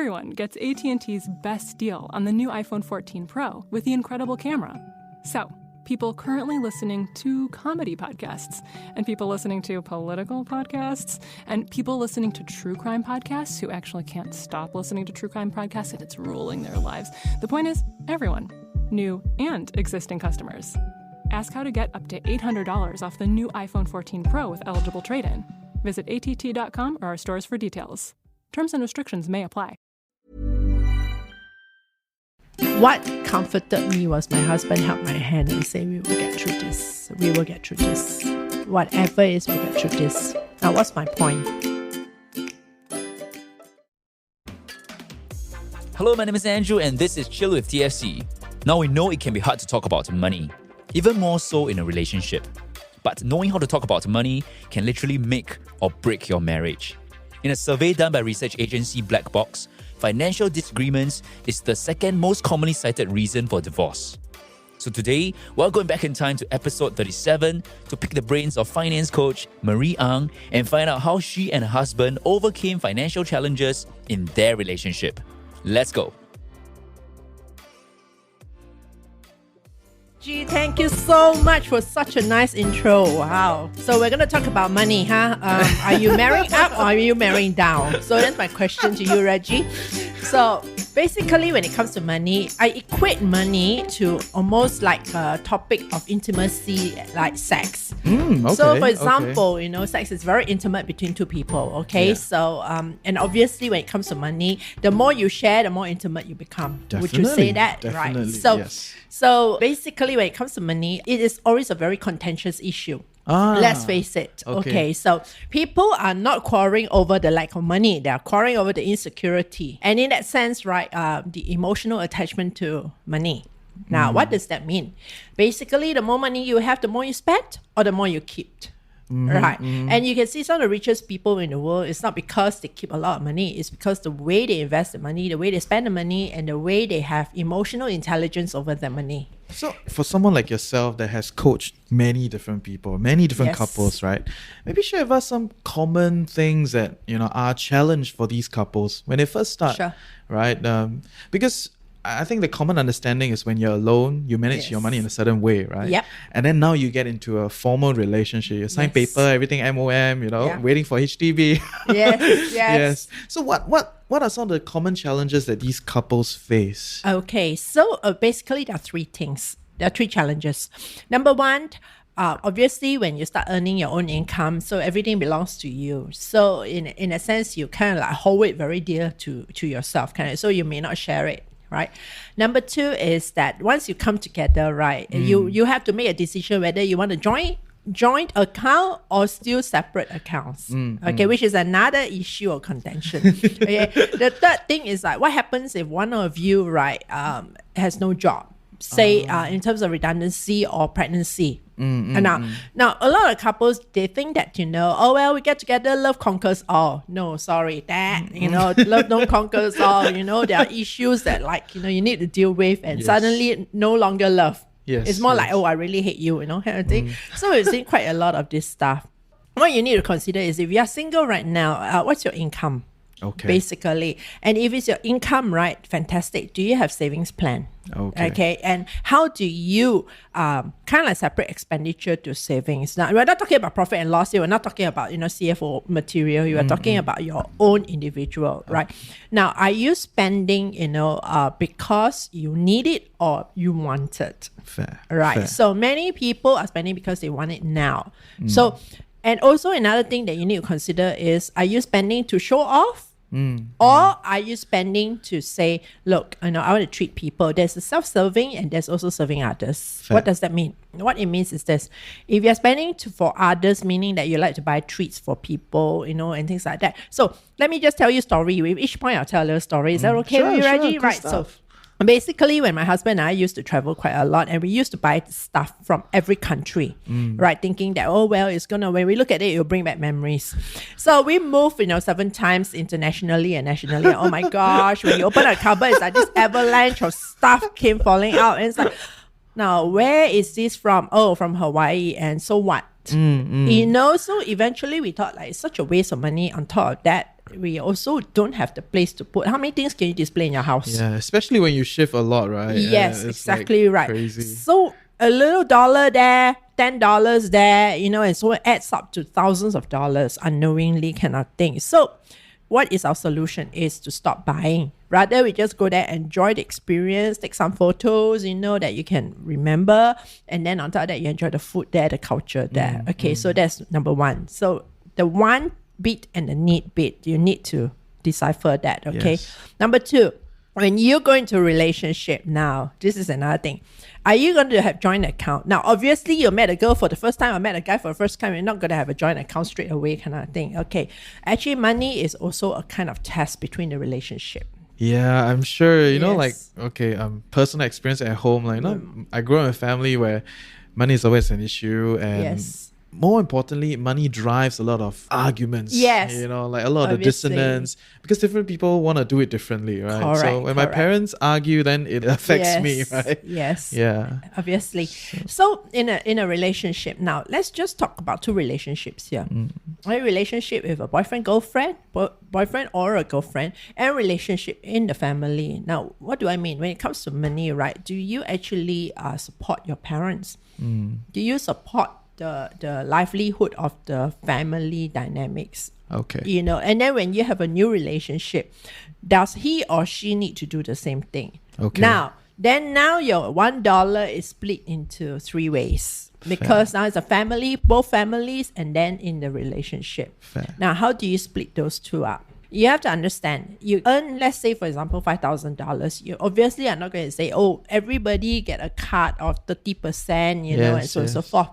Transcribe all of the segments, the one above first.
everyone gets AT&T's best deal on the new iPhone 14 Pro with the incredible camera. So, people currently listening to comedy podcasts, and people listening to political podcasts, and people listening to true crime podcasts who actually can't stop listening to true crime podcasts and it's ruling their lives. The point is, everyone, new and existing customers. Ask how to get up to $800 off the new iPhone 14 Pro with eligible trade-in. Visit att.com or our stores for details. Terms and restrictions may apply. What comforted me was my husband held my hand and said, we will get through this. We will get through this. Whatever it is, we'll get through this. Now, what's my point? Hello, my name is Andrew and this is Chill with TFC. Now we know it can be hard to talk about money, even more so in a relationship. But knowing how to talk about money can literally make or break your marriage. In a survey done by research agency Black Box, financial disagreements is the second most commonly cited reason for divorce. So today, we're going back in time to episode 37 to pick the brains of finance coach Marie Ang and find out how she and her husband overcame financial challenges in their relationship. Let's go. Gee, thank you so much for such a nice intro. Wow. So we're going to talk about money, huh? Are you marrying up or are you marrying down? So that's my question to you, Reggie. So basically, when it comes to money, I equate money to almost like a topic of intimacy, like sex. Okay, So for example, sex is very intimate between two people, okay? Yeah. So, and obviously when it comes to money, the more you share, the more intimate you become. Would you say Definitely, that? definitely, Right. So, yes. so basically when it comes to money, it is always a very contentious issue. Let's face it. Okay. So people are not quarreling over the lack of money. They are quarreling over the insecurity. And in that sense, right, the emotional attachment to money. Now, what does that mean? Basically, the more money you have, the more you spend or the more you keep. Right. And you can see some of the richest people in the world, it's not because they keep a lot of money. It's because the way they invest the money, the way they spend the money, and the way they have emotional intelligence over their money. So for someone like yourself that has coached many different people, many different Yes. couples, right? Maybe share with us some common things that, are a challenge for these couples when they first start, Sure. right? Because I think the common understanding is when you're alone, you manage Yes. your money in a certain way, right? Yep. And then now you get into a formal relationship. You sign Yes. paper, everything MOM, Yeah. waiting for HDB. Yes. Yes. So what are some of the common challenges that these couples face? Okay, so basically there are three things. There are three challenges. Number one, obviously when you start earning your own income, so everything belongs to you. So in a sense, you kind of like hold it very dear to yourself, kind of. So you may not share it. Right. Number two is that once you come together, right, you have to make a decision whether you want to joint account or still separate accounts. Okay, which is another issue of contention. Okay. The third thing is like what happens if one of you, right, has no job, say in terms of redundancy or pregnancy. And now a lot of couples, they think that, we get together, love conquers all. No, sorry, love don't conquer all. There are issues that you need to deal with, and suddenly no longer love. Yes, It's more yes. like, oh, I really hate you, kind of thing. So we've seen quite a lot of this stuff. What you need to consider is if you are single right now, what's your income? Okay. Basically. And if it's your income, right, fantastic. Do you have savings plan? Okay. And how do you kind of like separate expenditure to savings? Now, we're not talking about profit and loss here. We're not talking about, CFO material. You are talking about your own individual, right? Now, are you spending, because you need it or you want it? Fair. Right. Fair. So many people are spending because they want it now. So, and also another thing that you need to consider is, are you spending to show off? Or are you spending to say, look, I want to treat people. There's the self-serving and there's also serving others. Fair. What does that mean? What it means is this. If you're spending for others, meaning that you like to buy treats for people, and things like that. So let me just tell you a story. With each point, I'll tell you a story. Is that okay with you, Reggie? Good Right. stuff. So basically, when my husband and I used to travel quite a lot, and we used to buy stuff from every country, right? Thinking that, when we look at it, it'll bring back memories. So we moved, 7 times internationally and nationally. Oh my gosh, when you open a cupboard, it's like this avalanche of stuff came falling out. And it's like, now, where is this from? Oh, from Hawaii. And so what? So eventually we thought it's such a waste of money. On top of that, we also don't have the place to put. How many things can you display in your house? Yeah, especially when you shift a lot, right? Yes, It's exactly like right. Crazy. So a little dollar there, $10 there, and so it adds up to thousands of dollars unknowingly kind of thing. So what is our solution is to stop buying. Rather, we just go there, enjoy the experience, take some photos, that you can remember. And then on top of that, you enjoy the food there, the culture there. Okay, so that's number one. So the want bit and the need bit, you need to decipher that, okay? Yes. Number two, when you go into a relationship now, this is another thing. Are you going to have joint account? Now, obviously, you met a girl for the first time, or met a guy for the first time. You're not going to have a joint account straight away kind of thing. Okay. Actually, money is also a kind of test between the relationship. Yeah, I'm sure, Yes. personal experience at home, I grew up in a family where money is always an issue, and Yes. more importantly, money drives a lot of arguments. Yes. A lot of the Obviously. dissonance, because different people want to do it differently, right? So Correct, when my correct. parents argue, then it affects me, Yes, right? Yes. Yeah. Obviously. So in a relationship now, let's just talk about two relationships here. A relationship with a boyfriend, girlfriend, boyfriend or a girlfriend, and relationship in the family. Now, what do I mean? When it comes to money, right? Do you actually support your parents? Do you support the livelihood of the family dynamics? Okay. And then when you have a new relationship, does he or she need to do the same thing? Okay. Now your $1 is split into three ways, because now it's a family, both families, and then in the relationship. Fair. Now, how do you split those two up? You have to understand, you earn, let's say, for example, $5,000. You obviously are not going to say, everybody get a cut of 30%, and so on and so Yes. forth.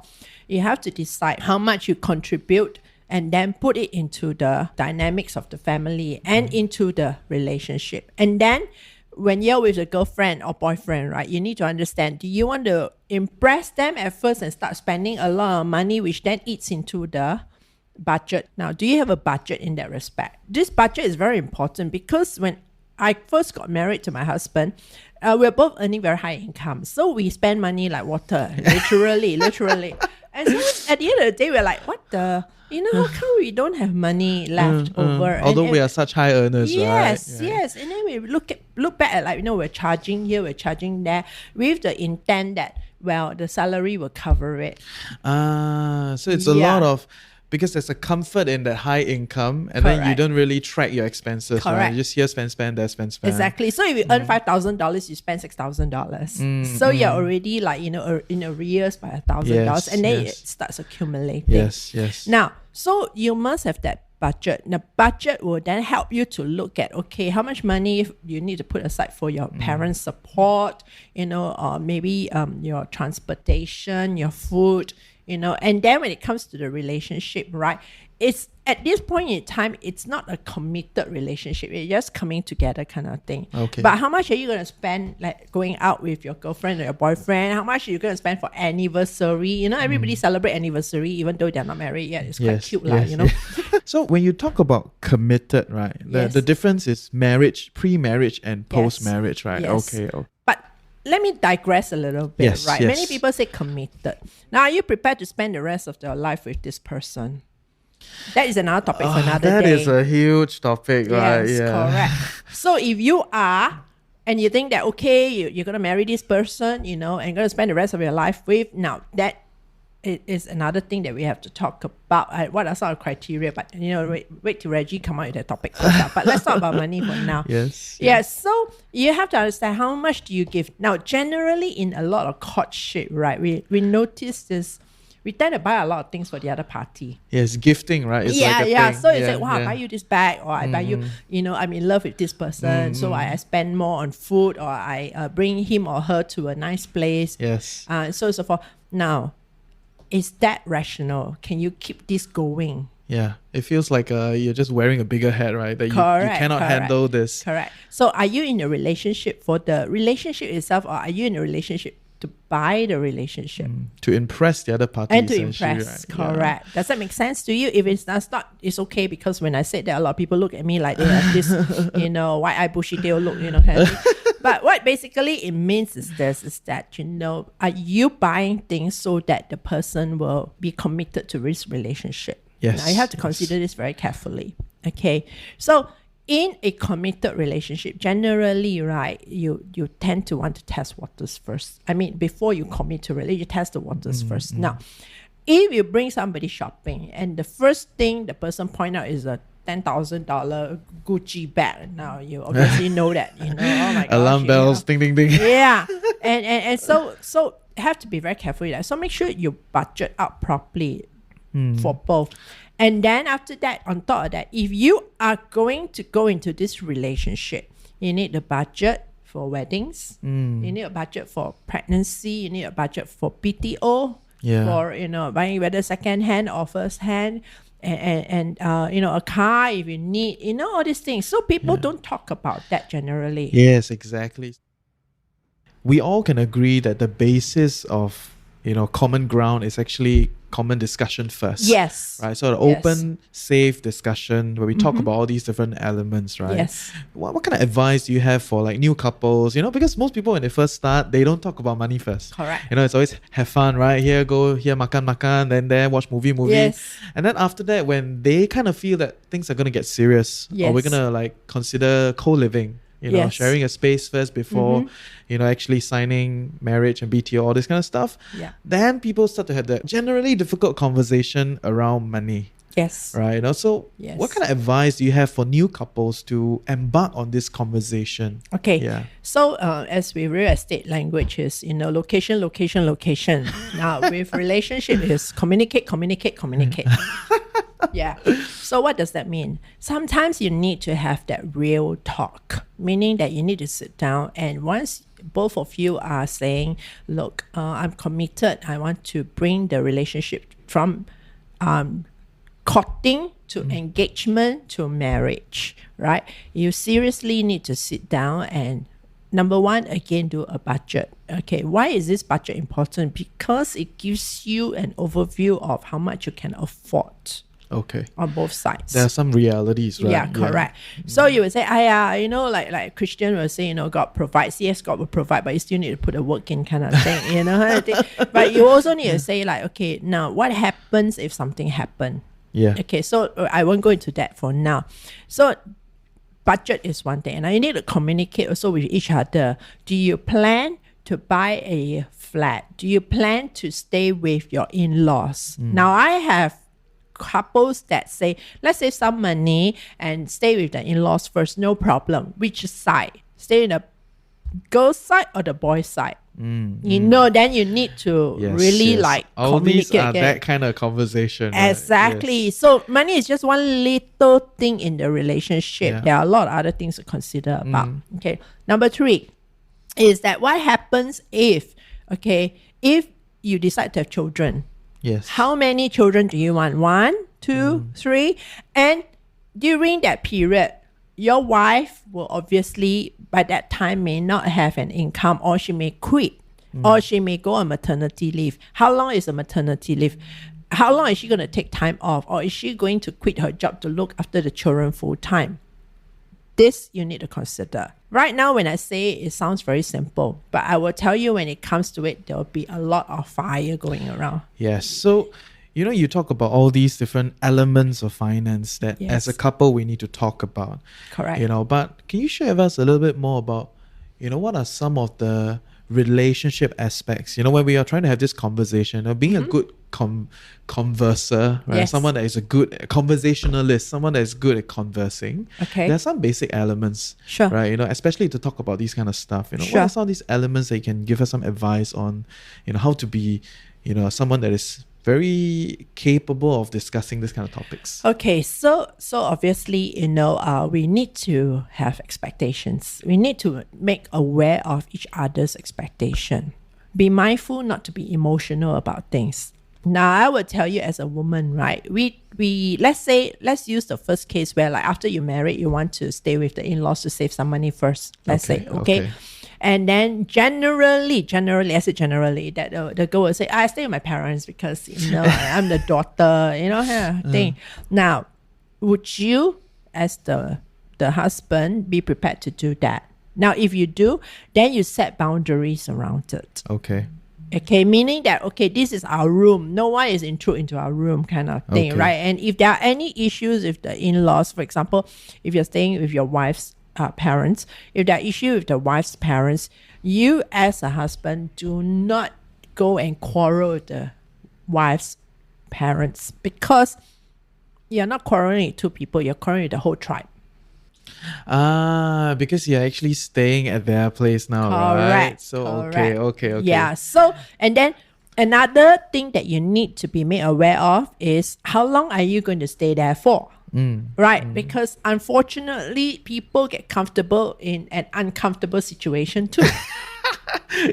You have to decide how much you contribute and then put it into the dynamics of the family and into the relationship. And then when you're with a girlfriend or boyfriend, right, you need to understand, do you want to impress them at first and start spending a lot of money, which then eats into the budget? Now, do you have a budget in that respect? This budget is very important, because when I first got married to my husband, we're both earning very high income. So we spend money like water, literally. And so at the end of the day, we're like, what the, how come we don't have money left over? Although we are such high earners, yes, right? yes. And then we look back at we're charging here, we're charging there, with the intent that, the salary will cover it. So it's a lot of, because there's a comfort in that high income, and then you Correct. don't really track your expenses, right? Correct. You just here spend, there spend. Exactly. So if you earn $5,000, you spend $6,000. So you're already in arrears by $1,000, Yes, and then yes. it starts accumulating. Yes. Now, so you must have that budget. The budget will then help you to look at, okay, how much money you need to put aside for your parents' support, or maybe your transportation, your food, and then when it comes to the relationship, right, it's at this point in time, it's not a committed relationship. It's just coming together kind of thing. Okay. But how much are you going to spend, like going out with your girlfriend or your boyfriend? How much are you going to spend for anniversary? Everybody celebrate anniversary, even though they're not married yet. It's quite cute, yes. So when you talk about committed, right, Yes. the difference is marriage, pre-marriage, and post-marriage, right? Yes. Okay. But let me digress a little bit, Yes, right? yes. Many people say committed. Now, are you prepared to spend the rest of your life with this person? That is another topic for another That day. is a huge topic, right? Yes, Yeah. correct. So if you are, and you think that, okay, you're going to marry this person, and going to spend the rest of your life with, now that is another thing that we have to talk about. What are some of the criteria? But, wait till Reggie come out with that topic first. But let's talk about money for now. Yes. Yes, so you have to understand, how much do you give? Now, generally in a lot of courtship, right, we notice this, we tend to buy a lot of things for the other party. Yes, gifting, right? It's like a thing. So it's like, wow, I buy you this bag, or I buy you, I'm in love with this person, so I spend more on food, or I bring him or her to a nice place. Yes. So on and so forth. Now, is that rational? Can you keep this going? Yeah. It feels like you're just wearing a bigger hat, right? That you cannot handle this. Correct. So are you in a relationship for the relationship itself, or are you in a relationship to buy the relationship? To impress the other party. And to essentially, impress, right? correct. Does that make sense to you? If it's not, it's okay, because when I said that, a lot of people look at me like they have this, white-eye bushy tail look, kind of thing. But what basically it means is that, are you buying things so that the person will be committed to this relationship? Yes, Now you have to yes. consider this very carefully. Okay. So in a committed relationship, generally, right, you tend to want to test waters first. I mean, before you commit to relationship, you test the waters first. Now, if you bring somebody shopping and the first thing the person point out is a $10,000 Gucci bag, now you obviously know that, oh my gosh. Alarm bells, ding, ding, ding. Yeah. And so have to be very careful with that. So make sure you budget out properly for both. And then after that, on top of that, if you are going to go into this relationship, you need a budget for weddings. You need a budget for pregnancy. You need a budget for PTO. For, buying whether second hand or first hand. And a car if you need, all these things. So people don't talk about that generally. Yes, exactly. We all can agree that the basis of, common ground is actually common discussion first. Yes. Right? So the open, safe discussion where we talk about all these different elements, right? Yes. What kind of advice do you have for like new couples? Because most people when they first start, they don't talk about money first. Correct. It's always have fun, right? Here, go, here, makan, then there, watch movie. Yes. And then after that, when they kind of feel that things are going to get serious, or we're going to like consider co-living, sharing a space first before, actually signing marriage and BTO, all this kind of stuff. Yeah. Then people start to have that generally difficult conversation around money. Yes. Right. So what kind of advice do you have for new couples to embark on this conversation? Okay. Yeah. So as with real estate language is, location. Now with relationship is communicate. Yeah. So what does that mean? Sometimes you need to have that real talk, meaning that you need to sit down, and once both of you are saying, look, I'm committed, I want to bring the relationship from courting to engagement to marriage, right? You seriously need to sit down and number one, again, do a budget. Okay, why is this budget important? Because it gives you an overview of how much you can afford. Okay. On both sides. There are some realities, right? Yeah, correct. So you would say, like Christian will say, God provides. Yes, God will provide, but you still need to put the work in kind of thing, But you also need to say like, okay, now what happens if something happens? Yeah. Okay, so I won't go into that for now. So budget is one thing. And you need to communicate also with each other. Do you plan to buy a flat? Do you plan to stay with your in-laws? Now, I have couples that say, let's save some money and stay with the in-laws first, no problem. Which side? Stay in the girl's side or the boy's side? Then you need to really like all communicate. These are that kind of conversation. Exactly. Right? Yes. So money is just one little thing in the relationship. Yeah. There are a lot of other things to consider about. Okay. Number 3 is that what happens if you decide to have children? Yes. How many children do you want? 1, 2, 3? And during that period, your wife will obviously by that time may not have an income, or she may quit, or she may go on maternity leave. How long is a maternity leave? How long is she going to take time off? Or is she going to quit her job to look after the children full time? This you need to consider. Right now, when I say it sounds very simple, but I will tell you when it comes to it, there will be a lot of fire going around. Yes. So, you talk about all these different elements of finance that as a couple we need to talk about. Correct. But can you share with us a little bit more about, what are some of the relationship aspects, when we are trying to have this conversation, being a good converser, right? Yes. Someone that is a good conversationalist, someone that is good at conversing. Okay. There are some basic elements, Sure. right? Especially to talk about these kind of stuff. What Sure. are some of these elements that you can give us some advice on, how to be, someone that is very capable of discussing this kind of topics? Okay, so obviously, we need to have expectations. We need to make aware of each other's expectation. Be mindful not to be emotional about things. Now, I will tell you as a woman, right? We let's use the first case where like after you married, you want to stay with the in-laws to save some money first. Let's say, okay. And then generally, that the girl will say, I stay with my parents because, I'm the daughter, thing. Now, would you, as the husband, be prepared to do that? Now, if you do, then you set boundaries around it. Okay. Okay, meaning that, okay, this is our room. No one is intrude into our room kind of thing, Okay. right? And if there are any issues with the in-laws, for example, if you're staying with your wife's parents, if there are issues with the wife's parents, you as a husband do not go and quarrel with the wife's parents, because you're not quarreling with two people, you're quarreling with the whole tribe. Because you're actually staying at their place now, right? Correct. So correct. okay. Yeah. So, and then another thing that you need to be made aware of is how long are you going to stay there for? Right? Because unfortunately, people get comfortable in an uncomfortable situation too.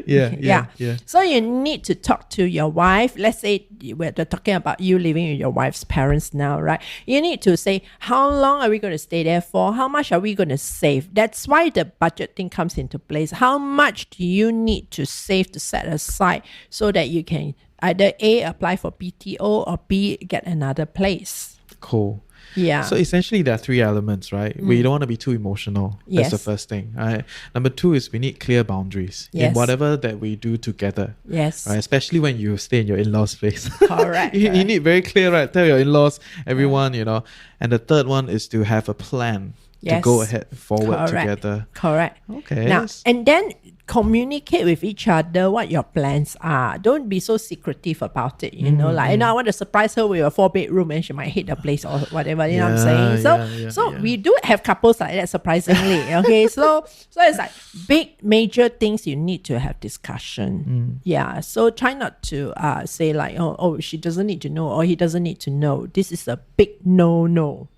Yeah. So you need to talk to your wife. Let's say we're talking about you living with your wife's parents now, right? You need to say, how long are we going to stay there for? How much are we going to save? That's why the budget thing comes into place. How much do you need to save, to set aside, so that you can either A, apply for BTO, or B, get another place? Cool. Yeah. So essentially there are three elements, right? We don't want to be too emotional. That's the Yes. first thing. Right? Number two is we need clear boundaries in Yes. whatever that we do together. Yes. Right? Especially when you stay in your in-laws' place. Correct. you need very clear, right? Tell your in-laws, everyone, And the third one is to have a plan to go Yes. ahead forward Correct. together. Correct. Okay. Now, and then communicate with each other what your plans are. Don't be so secretive about it, I want to surprise her with a 4-bedroom and she might hate the place or whatever, you know what I'm saying? So we do have couples like that, surprisingly. Okay, so it's like big major things you need to have discussion. Yeah, so try not to say like, oh, she doesn't need to know or he doesn't need to know. This is a big no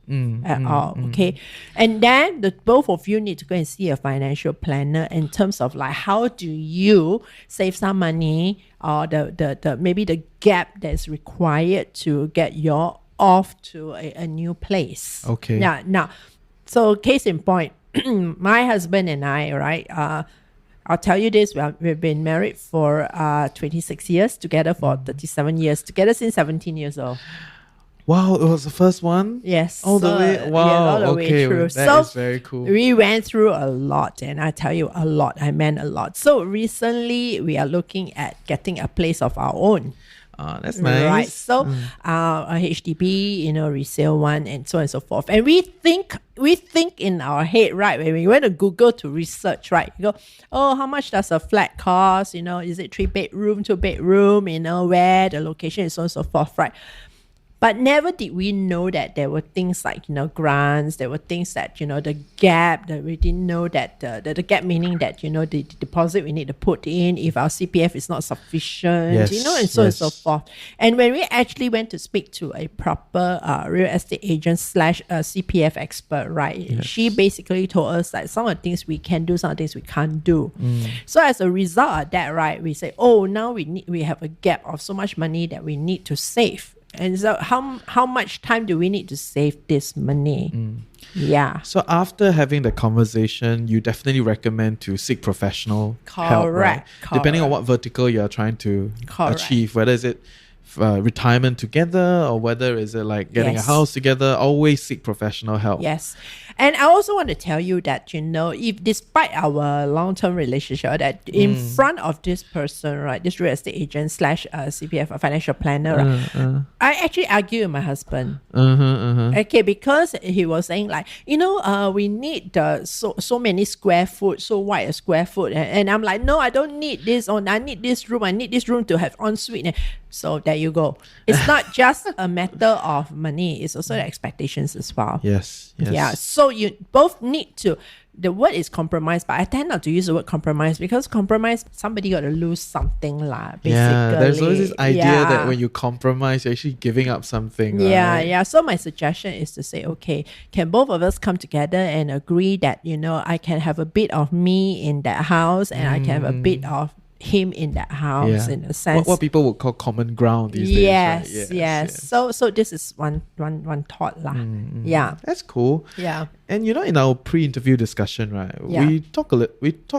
at all. Okay, and then the both of you need to go and see a financial planner in terms of like, how do you save some money, or the maybe the gap that's required to get you off to a new place. Okay. Yeah. Now, so case in point, my husband and I, right? I'll tell you this: we've been married for 26 years, together for 37 years, together since 17 years old. Wow, it was the first one? Yes. All the way? Wow. Yeah, all the Okay, way through. that is very cool. We went through a lot, and I tell you a lot. I meant a lot. So recently, we are looking at getting a place of our own. That's nice. Right. So a HDB, resale one, and so on and so forth. And we think in our head, right, when we went to Google to research, right, you go, oh, how much does a flat cost? Is it 3-bedroom, 2-bedroom, where the location is, so on and so forth, right? But never did we know that there were things like, grants, there were things that, the gap, that we didn't know that the gap meaning that, the deposit we need to put in if our CPF is not sufficient, Yes, and so on and yes. so forth. And when we actually went to speak to a proper real estate agent / CPF expert, right, Yes. she basically told us that some of the things we can do, some of the things we can't do. So as a result of that, right, we say, oh, now we have a gap of so much money that we need to save. And so how much time do we need to save this money? Yeah. So after having the conversation, you definitely recommend to seek professional help, right? Correct. Depending on what vertical you're trying to Correct. achieve, whether is it retirement together or whether is it like getting Yes. a house together, always seek professional help. Yes. And I also want to tell you that, if despite our long-term relationship, that in front of this person, right, this real estate agent / CPF financial planner, right, I actually argue with my husband. Okay, because he was saying like, we need so many square foot, so wide a square foot. And I'm like, no, I don't need this, or I need this room. I need this room to have ensuite. So there you go. It's not just a matter of money. It's also the expectations as well. Yes. Yeah. So you both need to. The word is compromise, but I tend not to use the word compromise because compromise, somebody got to lose something lah. Basically. Yeah, there's always this idea Yeah. that when you compromise, you're actually giving up something. Yeah, right? yeah. So my suggestion is to say, okay, can both of us come together and agree that, I can have a bit of me in that house and I can have a bit of him in that house, in a sense. What people would call common ground these Yes, days, right? yes. So this is one thought lah. Yeah. That's cool. Yeah. And in our pre-interview discussion, right, Yeah. we talk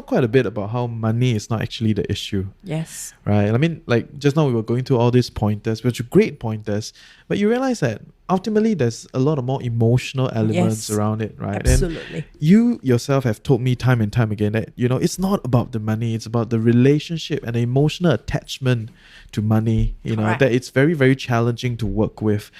quite a bit about how money is not actually the issue, Yes. right? I mean, like just now we were going through all these pointers, which are great pointers, but you realize that ultimately there's a lot of more emotional elements around it, right? Absolutely. And you yourself have told me time and time again that, it's not about the money, it's about the relationship and the emotional attachment to money, that it's very, very challenging to work with,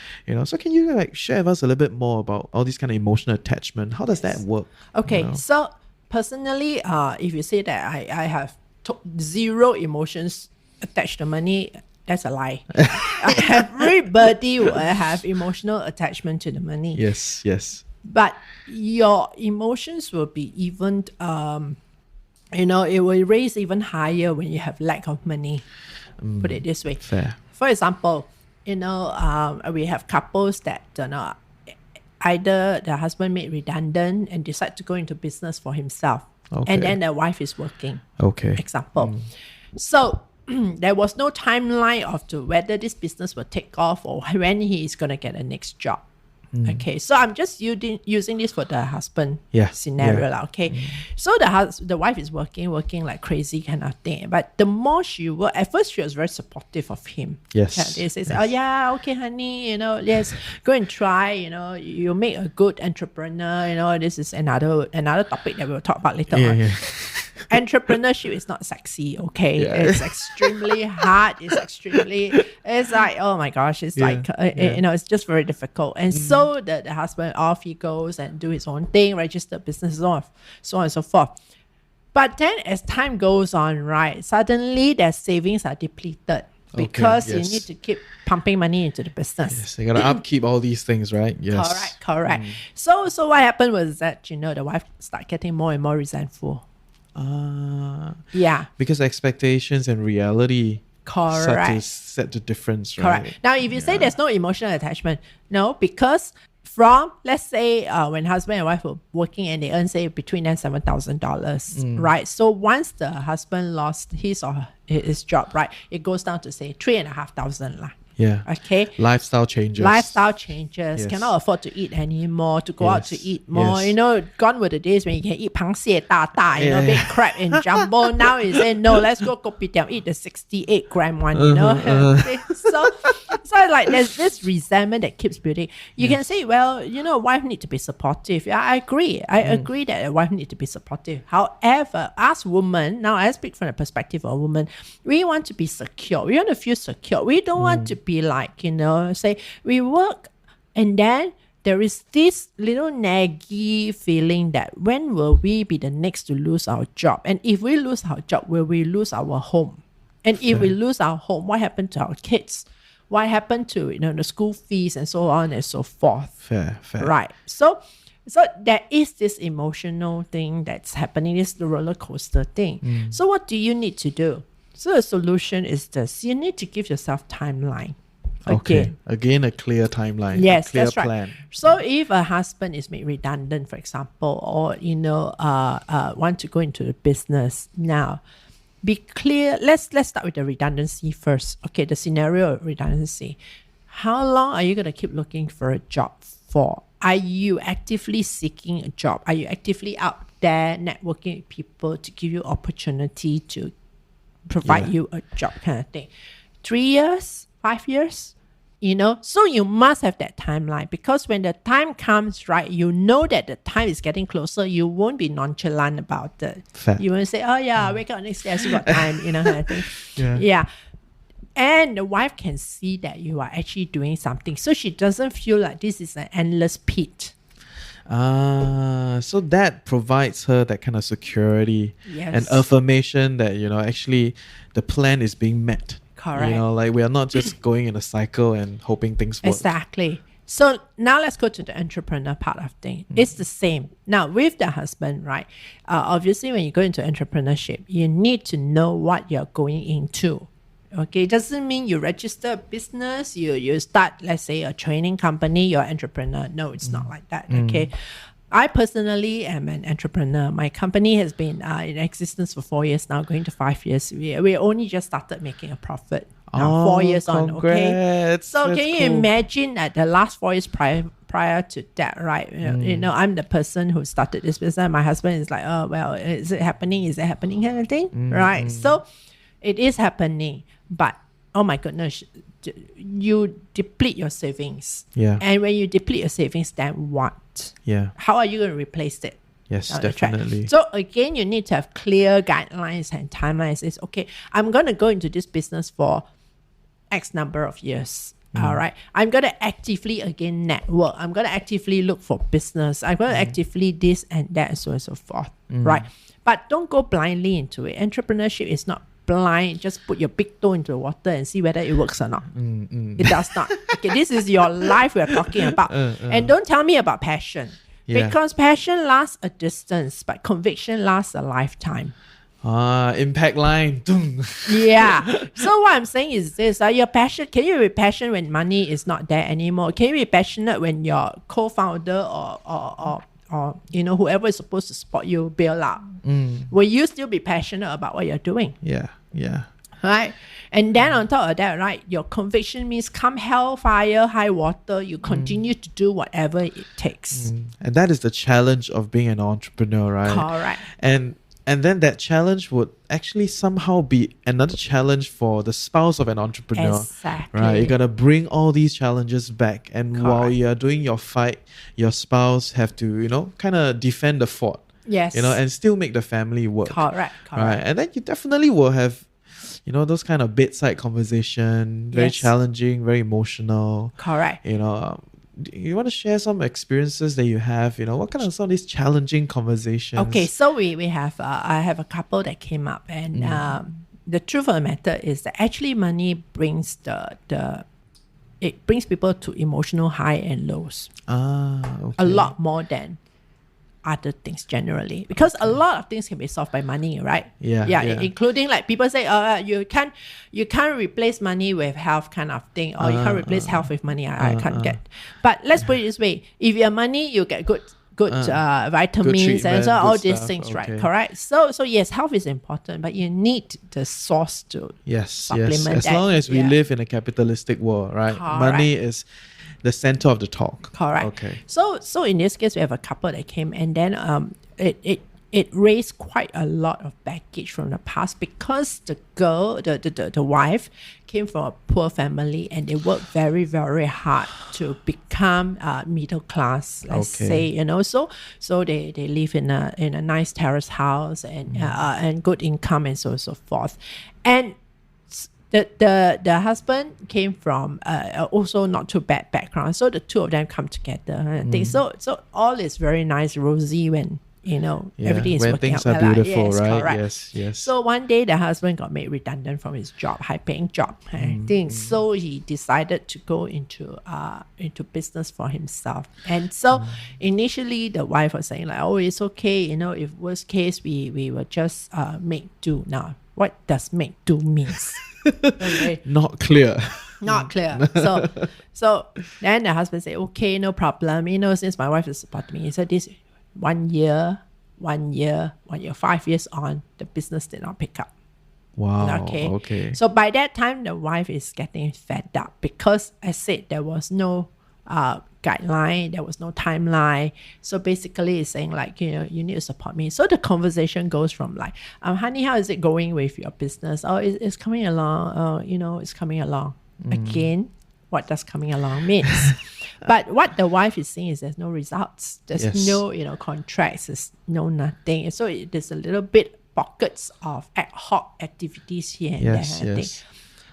So can you share with us a little bit more about all these kind of emotional attachment? How does that work? Okay, so personally, if you say that I have zero emotions attached to money, that's a lie. Everybody will have emotional attachment to the money. Yes. But your emotions will be even, it will raise even higher when you have lack of money. Put it this way. Fair. For example, we have couples that, either the husband made redundant and decide to go into business for himself. Okay. And then the wife is working. Okay. Example. So there was no timeline of to whether this business will take off or when he is going to get a next job. Okay, so I'm just using this for the husband scenario. Okay, so the wife is working like crazy kind of thing. But the more she worked, at first she was very supportive of him. Yes. They say, oh yeah, okay, honey, let's go and try. You make a good entrepreneur. This is another topic that we'll talk about later on. Yeah. Entrepreneurship is not sexy, okay? It's extremely hard. It's like, oh my gosh, it's it's just very difficult. And so the husband, off he goes and do his own thing, register business off, so on and so forth. But then as time goes on, right, suddenly their savings are depleted because you need to keep pumping money into the business. Yes, you got to upkeep all these things, right? Yes. Correct. So what happened was that, the wife started getting more and more resentful. Because expectations and reality set the difference, right? Correct. Now, if you say there's no emotional attachment, no, because from, let's say, when husband and wife were working and they earn, say, between them $7,000, right? So once the husband lost his or his job, right, it goes down to, say, $3,500 lah. Yeah. Okay. Lifestyle changes. Yes. Cannot afford to eat anymore, to go out to eat more. Yes. Gone were the days when you can eat 螃蟹大大, big crab and jumbo. Now you say, no, let's go kopitiam, eat the 68-gram one, So like there's this resentment that keeps building. You can say, well, wife need to be supportive. Yeah, I agree. I agree that a wife need to be supportive. However, as women, now I speak from the perspective of a woman, we want to be secure. We want to feel secure. We don't want to be like, say we work and then there is this little naggy feeling that when will we be the next to lose our job? And if we lose our job, will we lose our home? And if we lose our home, what happened to our kids? What happened to the school fees and so on and so forth? Fair. Right. So there is this emotional thing that's happening, this roller coaster thing. So what do you need to do? So the solution is this. You need to give yourself timeline. Again, a clear timeline. Yes, a clear that's right. plan. So if a husband is made redundant, for example, or, want to go into the business now, be clear. Let's start with the redundancy first. Okay, the scenario of redundancy. How long are you going to keep looking for a job for? Are you actively seeking a job? Are you actively out there networking with people to give you opportunity to provide you a job kind of thing? 3 years, 5 years, so you must have that timeline, because when the time comes, right, that the time is getting closer, you won't be nonchalant about it. Fair. You won't say, oh yeah, wake up next day, I still got time, kind of thing. Yeah. And the wife can see that you are actually doing something, so she doesn't feel like this is an endless pit. So that provides her that kind of security and affirmation that, actually the plan is being met. Correct. Like we are not just going in a cycle and hoping things work. Exactly. So now let's go to the entrepreneur part of things. It's the same. Now with the husband, right? Obviously, when you go into entrepreneurship, you need to know what you're going into. Okay, it doesn't mean you register a business, you start, let's say, a training company, you're an entrepreneur. No, it's not like that. Okay. I personally am an entrepreneur. My company has been in existence for 4 years now, going to 5 years. We only just started making a profit now, 4 years congrats. on. Okay, so That's can you cool. imagine that the last 4 years prior to that, right? I'm the person who started this business. My husband is like, oh well, is it happening? Is it happening? Kind of thing, right? So it is happening, but oh my goodness, you deplete your savings. Yeah. And when you deplete your savings, then what? Yeah. How are you going to replace it? Yes, down the track? definitely. So again, you need to have clear guidelines and timelines. It's okay, I'm going to go into this business for X number of years. All right. I'm going to actively again network. I'm going to actively look for business. I'm going to actively this and that and so on and so forth. Right. But don't go blindly into it. Entrepreneurship is not blind. Just put your big toe into the water and see whether it works or not. It does not. Okay, this is your life we're talking about. And don't tell me about passion. Yeah. Because passion lasts a distance, but conviction lasts a lifetime. Impact line. Yeah. So what I'm saying is this: your passion. Can you be passionate when money is not there anymore? Can you be passionate when your co-founder or whoever is supposed to support you bail out? Will you still be passionate about what you're doing? Yeah. Right. And then on top of that, right, your conviction means come hell, fire, high water, you continue to do whatever it takes. And that is the challenge of being an entrepreneur, right? Correct. And then that challenge would actually somehow be another challenge for the spouse of an entrepreneur. Exactly. Right? You gotta bring all these challenges back. And while you're doing your fight, your spouse have to, kind of defend the fort. Yes. And still make the family work. Correct. Right. And then you definitely will have those kind of bedside conversation, very challenging, very emotional. Correct. You want to share some experiences that you have? What kind of some of these challenging conversations? Okay, so we have I have a couple that came up, and the truth of the matter is that actually money brings it brings people to emotional high and lows. Okay. A lot more than other things generally, because a lot of things can be solved by money, right? Yeah. Including like people say, you can't replace money with health kind of thing, or you can't replace health with money. I can't get. But let's put it this way: if you have money, you get good vitamins and so all these things, right? Correct. So yes, health is important, but you need the source to supplement As that. long as we live in a capitalistic world, right? Correct. Money is the center of the talk. Correct. Okay. So in this case, we have a couple that came, and then it raised quite a lot of baggage from the past, because the girl, the wife, came from a poor family, and they worked very, very hard to become middle class. Let's say, so they live in a nice terrace house and good income and so on and so forth, and the husband came from also not too bad background, so the two of them come together and things. So all is very nice, rosy when everything is when working things out are well. beautiful, Yes, right? correct. Yes. So one day the husband got made redundant from his job, high paying job, so he decided to go into business for himself. And so initially the wife was saying like, oh, it's okay, if worst case we will just make do. Now what does make do means? Okay. Not clear. Not clear. So then the husband said, okay, no problem. Since my wife is supporting me, so this 1 year, 5 years on, the business did not pick up. Wow. Okay. So by that time, the wife is getting fed up, because I said there was no guideline, there was no timeline. So basically it's saying like, you need to support me. So the conversation goes from like, honey, how is it going with your business? Oh, it's coming along. It's coming along. Again, what does coming along means? But what the wife is saying is there's no results. There's no, contracts. There's no nothing. So there's a little bit pockets of ad hoc activities here and there. I think.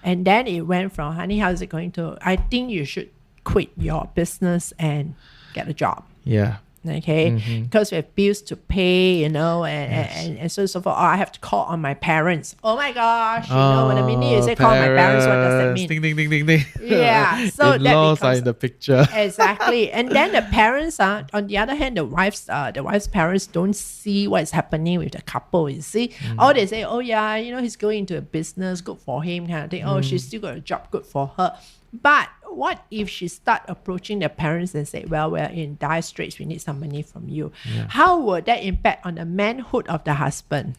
And then it went from, honey, how is it going to? I think you should quit your business and get a job. Yeah. Okay, because we have bills to pay, and so on so forth. I have to call on my parents. Oh my gosh, when a minute you say call my parents, what does that mean? Ding, ding, ding, ding, ding. Yeah, so in-laws that becomes are in the picture. Exactly. And then the parents are, on the other hand, the wife's parents don't see what is happening with the couple. You see, or they say, oh yeah, he's going into a business, good for him, kind of thing. Oh, she's still got a job, good for her. But what if she start approaching the parents and say, well, we're in dire straits, we need some money from you? How would that impact on the manhood of the husband?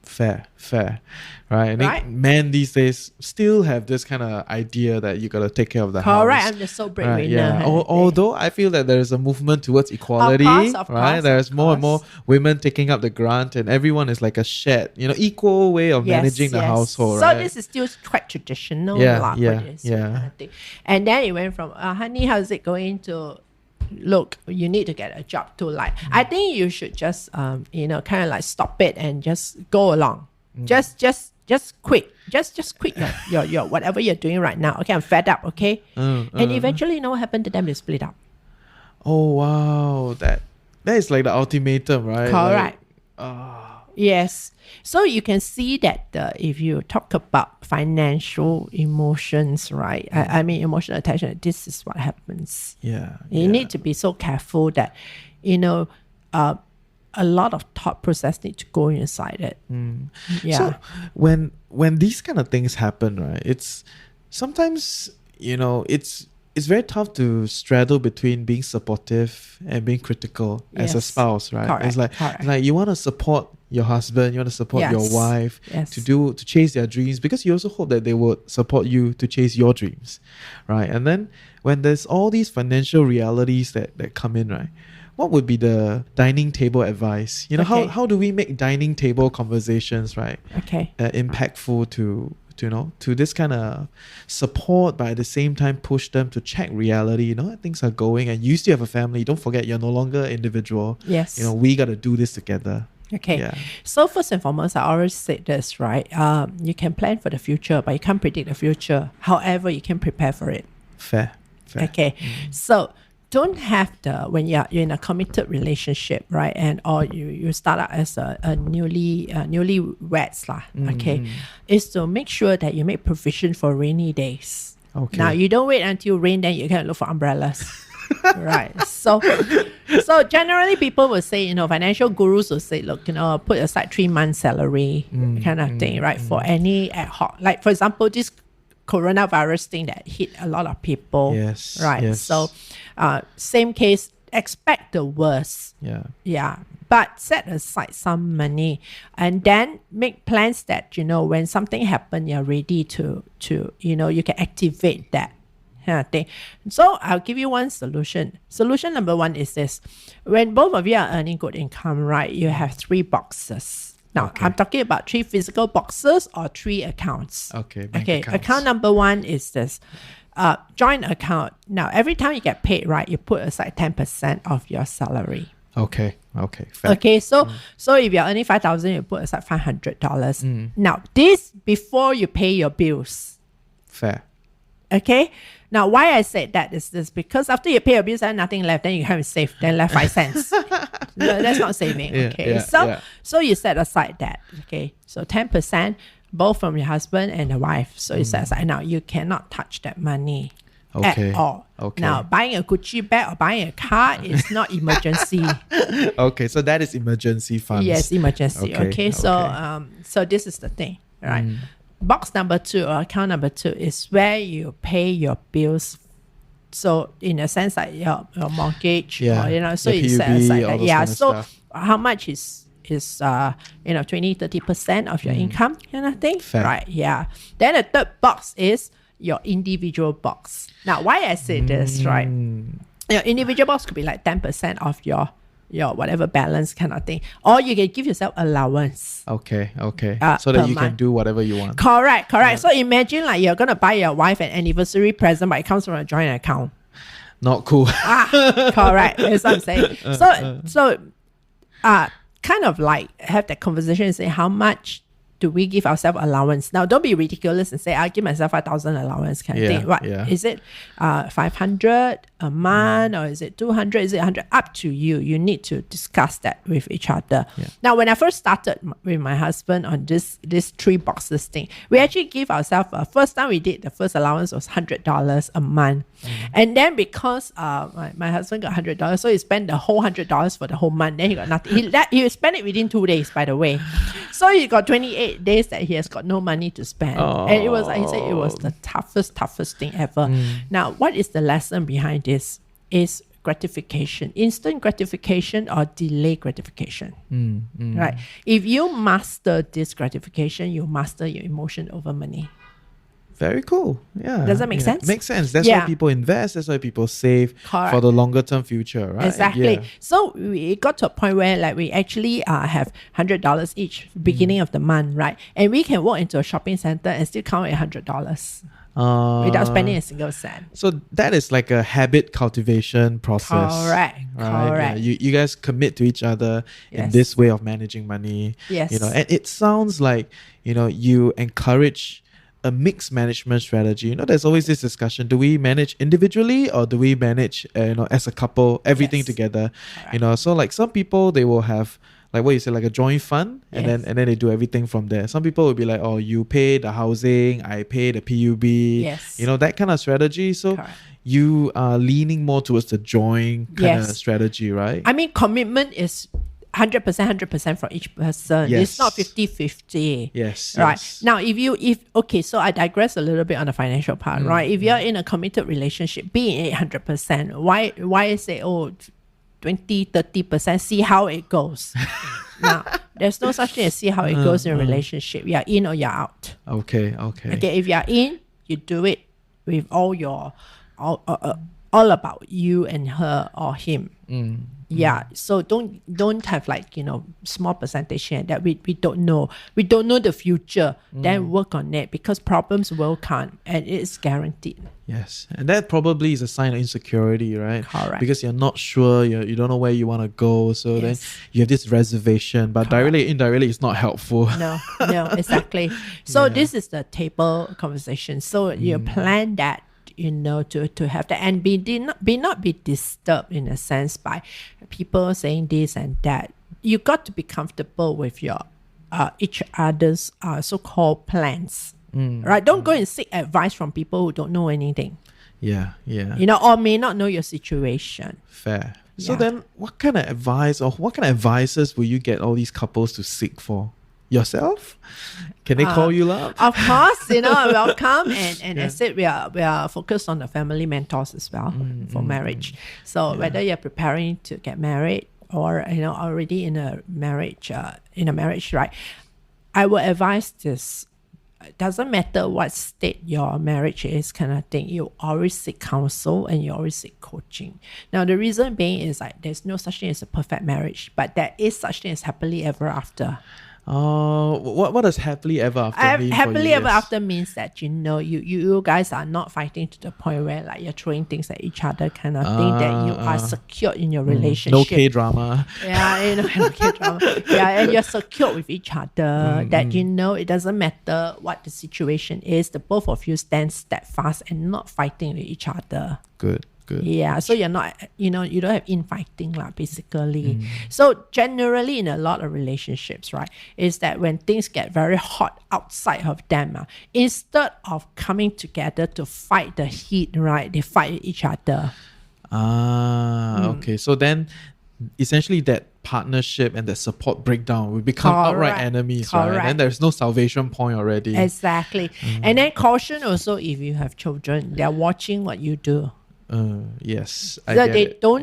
Fair. Right? I think men these days still have this kind of idea that you got to take care of the house. Correct. I'm the sole breadwinner. Right, yeah. Although I feel that there is a movement towards equality, of right? course, There's more and more women taking up the grunt, and everyone is like a shared, equal way of managing the household. So right? this is still quite traditional. Yeah. And then it went from, honey, how's it going, to, look, you need to get a job too. Like, I think you should just, kind of like stop it and just go along. Just quit. Just quit your whatever you're doing right now. Okay, I'm fed up. Okay, and eventually, you know what happened to them? They split up. Oh wow, that is like the ultimatum, right? Correct. Yes. So you can see that if you talk about financial emotions, right? I mean, emotional attachment, this is what happens. You need to be so careful that, a lot of thought process need to go inside it. So when these kind of things happen, right? It's sometimes, it's very tough to straddle between being supportive and being critical as a spouse, right? Correct. It's like you want to support your husband, you want to support your wife to chase their dreams, because you also hope that they would support you to chase your dreams, right? And then when there's all these financial realities that come in, right? What would be the dining table advice? How do we make dining table conversations, right? Impactful to this kind of support, but at the same time push them to check reality, things are going, and you still have a family. Don't forget, you're no longer individual. Yes. We got to do this together. Okay. Yeah. So first and foremost, I always say this, right? You can plan for the future, but you can't predict the future. However, you can prepare for it. Fair. Okay. So don't have when you're in a committed relationship, right? And or you start out as a newlyweds, okay, is to make sure that you make provision for rainy days. Okay. Now you don't wait until rain, then you can look for umbrellas. Right. So generally people will say, financial gurus will say, look, put aside 3 months salary kind of thing, right? For any ad hoc, like for example, this coronavirus thing that hit a lot of people. Yes. Right. Yes. So same case, expect the worst. Yeah. But set aside some money and then make plans that, when something happens, you're ready to you can activate that kind of thing. So I'll give you one solution. Solution number 1 is this. When both of you are earning good income, right, you have 3 boxes. Now, I'm talking about 3 physical boxes or 3 accounts. Okay. Account number 1 is this. Joint account. Now, every time you get paid, right, you put aside 10% of your salary. Okay. Fair. Okay, so if you're earning $5,000, you put aside $500. Now, this before you pay your bills. Fair. Okay. Now, why I said that is this, because after you pay your bills, there's nothing left, then you have to save, then left 5 cents. No, that's not saving. Okay. So you set aside that. Okay. So 10%, both from your husband and the wife. So you set aside. Now, you cannot touch that money at all. Okay. Now, buying a Gucci bag or buying a car is not emergency. Okay. So that is emergency funds. Yes, emergency. Okay. So this is the thing, right? Box number 2 or account number 2 is where you pay your bills. So in a sense, like your mortgage, or, so you set aside that. So how much is 20-30% of your income kind of thing. Fair. Right? Yeah. Then the third box is your individual box. Now, why I say this, right? Your individual box could be like 10% of your whatever balance kind of thing, or you can give yourself allowance. Okay. So that you can do whatever you want. Correct. So imagine like you're gonna buy your wife an anniversary present, but it comes from a joint account. Not cool. Correct. That's what I'm saying. So kind of like have that conversation and say, how much do we give ourselves allowance? Now, don't be ridiculous and say, I'll give myself 5,000 allowance kind of thing. What is it? 500 a month, or is it 200? Is it 100? Up to you. You need to discuss that with each other. Now, when I first started with my husband on this 3 boxes thing, we actually give ourselves, first time we did, the first allowance was $100 a month. And then because my husband got $100, so he spent the whole $100 for the whole month. Then he got nothing. He spent it within 2 days, by the way. So he got 28 days that he has got no money to spend. And it was, like he said, it was the toughest thing ever. Now, what is the lesson behind this? Is gratification, instant gratification or delayed gratification. Right? If you master this gratification, you master your emotion over money. Very cool. Yeah. Does that make sense? Makes sense. That's why people invest. That's why people save for the longer term future, right? Exactly. Yeah. So we got to a point where like we actually have $100 each beginning of the month, right? And we can walk into a shopping center and still count $100 without spending a single cent. So that is like a habit cultivation process. Correct. Right? Correct. Yeah. You guys commit to each other in this way of managing money. Yes. You know, and it sounds like, you know, you encourage a mixed management strategy. You know, there's always this discussion: do we manage individually or do we manage, as a couple, everything together? Right. You know, so like some people, they will have like what you say, like a joint fund, and then they do everything from there. Some people will be like, oh, you pay the housing, I pay the PUB. Yes. You know, that kind of strategy. So you are leaning more towards the joint kind of strategy, right? I mean, commitment is 100% for each person. Yes. It's not 50-50. Yes. Right. Yes. Now, so I digress a little bit on the financial part, right? If you're in a committed relationship, be it 100%, why say, 20-30%, see how it goes? Now, there's no such thing as see how it goes in a relationship. You're in or you're out. Okay. If you're in, you do it with all about you and her or him. Yeah, so don't have like, small percentage here that we don't know. We don't know the future. Then work on it, because problems will come and it's guaranteed. Yes, and that probably is a sign of insecurity, right? Correct. Because you're not sure, you don't know where you want to go, so then you have this reservation, but directly, indirectly, it's not helpful. No, exactly. So this is the table conversation. So you plan that, to have that, and not be disturbed in a sense by people saying this and that. You got to be comfortable with your each other's so-called plans, right? Don't go and seek advice from people who don't know anything. Yeah. Or may not know your situation. Fair. So then, what kind of advice or what kind of advices will you get all these couples to seek for? Yourself? Can they call you up? Of course, welcome. And as said, we are focused on the family mentors as well for marriage. So whether you're preparing to get married or already in a marriage, right? I would advise this. It doesn't matter what state your marriage is, kind of thing. You always seek counsel and you always seek coaching. Now, the reason being is like there's no such thing as a perfect marriage, but there is such thing as happily ever after. What does happily ever after mean? Happily ever after means that you guys are not fighting to the point where like you're throwing things at each other, kind of thing. That you are secure in your relationship. No K-drama. Yeah, no K-drama. Yeah, and you're secure with each other. That it doesn't matter what the situation is. The both of you stand steadfast and not fighting with each other. Good. Yeah, so you're not, you don't have infighting basically. So generally in a lot of relationships, right, is that when things get very hot outside of them, instead of coming together to fight the heat, right, they fight each other. Okay. So then essentially that partnership and that support breakdown will become outright enemies, right? And then there's no salvation point already. Exactly. And then caution also, if you have children, they're watching what you do. Yes, so